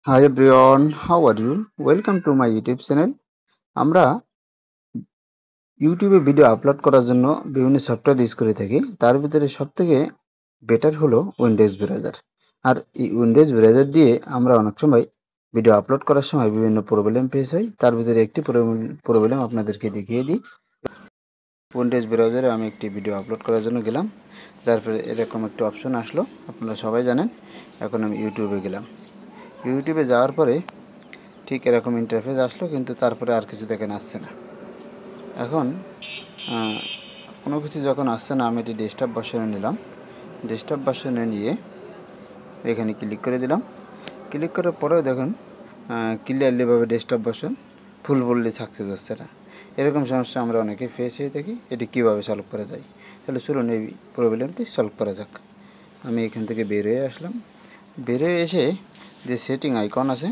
Hi everyone, how are you? Welcome to my YouTube channel. আমরা ইউটিউবে video upload করার জন্য বিভিন্ন সফটওয়্যার ইউজ করে থাকি। তার ভিতরে সবথেকে বেটার হলো উইন্ডোজ ব্রাউজার। আর এই উইন্ডোজ ব্রাউজার দিয়ে আমরা অনেক সময় ভিডিও আপলোড করার সময় বিভিন্ন প্রবলেম ফেস হয়। তার ভিতরে একটি প্রবলেম আপনাদেরকে দেখিয়ে দিই। উইন্ডোজ ব্রাউজারে আমি একটি ভিডিও আপলোড করার জন্য গেলাম, যার পরে এরকম একটা অপশন আসলো, আপনারা সবাই জানেন। এখন আমি ইউটিউবে গেলাম। ইউটিউবে যাওয়ার পরে ঠিক এরকম ইন্টারফেস আসলো, কিন্তু তারপরে আর কিছু দেখেন আসছে না। এখন কোনো কিছু যখন আসছে না, আমি এটি ডেস্কটপ ভার্সনে নিলাম। ডেস্কটপ ভার্সনে নিয়ে এখানে ক্লিক করে দিলাম। ক্লিক করার পরেও দেখুন ক্লিয়ারলিভাবে ডেস্কটপ ভার্সন ফুললি সাকসেস হচ্ছে না। এরকম সমস্যা আমরা অনেকে ফেস হয়ে থাকি। এটি কীভাবে সলভ করা যায়, তাহলে চলুন এই প্রবলেমটি সলভ করা যাক। আমি এখান থেকে বের হয়ে আসলাম। বের হয়ে এসে যে সেটিং আইকন আছে,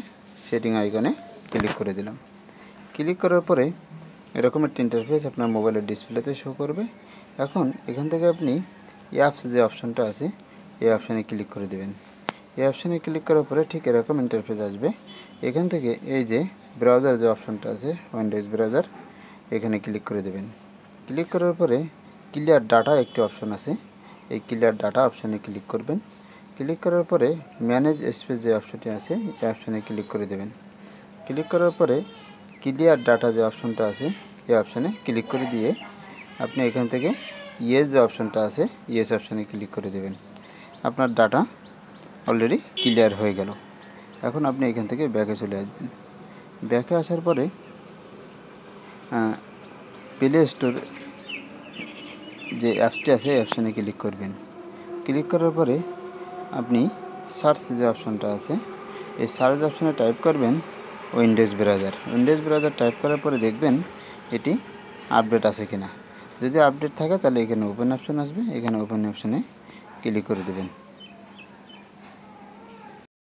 সেটিং আইকনে ক্লিক করে দিলাম। ক্লিক করার পরে এরকম একটা ইন্টারফেস আপনার মোবাইলের ডিসপ্লেতে শো করবে। এখন এখান থেকে আপনি অ্যাপস যে অপশানটা আছে, এই অপশানে ক্লিক করে দেবেন। এই অপশানে ক্লিক করার পরে ঠিক এরকম ইন্টারফেস আসবে। এখান থেকে এই যে ব্রাউজার যে অপশানটা আছে, উইন্ডোজ ব্রাউজার, এখানে ক্লিক করে দেবেন। ক্লিক করার পরে ক্লিয়ার ডাটা একটি অপশান আছে, এই ক্লিয়ার ডাটা অপশানে ক্লিক করবেন। ক্লিক করার পরে ম্যানেজ স্পেস যে অপশানটি আছে, এই অপশানে ক্লিক করে দেবেন। ক্লিক করার পরে ক্লিয়ার ডাটা যে অপশানটা আছে, এই অপশানে ক্লিক করে দিয়ে আপনি এখান থেকে ইয়েস যে অপশানটা আছে, ইয়েস অপশানে ক্লিক করে দেবেন। আপনার ডাটা অলরেডি ক্লিয়ার হয়ে গেল। এখন আপনি এখান থেকে ব্যাকে চলে আসবেন। ব্যাকে আসার পরে প্লে স্টোর যে অ্যাপসটি আছে, এই অপশানে ক্লিক করবেন। ক্লিক করার পরে আপনি সার্চ যে অপশানটা আছে, এই সার্চ অপশানে টাইপ করবেন Windows browser. Windows browser type করার পরে দেখবেন এটি আপডেট আছে কিনা। যদি আপডেট থাকে তাহলে এখানে ওপেন অপশান আসবে, এখানে ওপেন অপশানে ক্লিক করে দেবেন।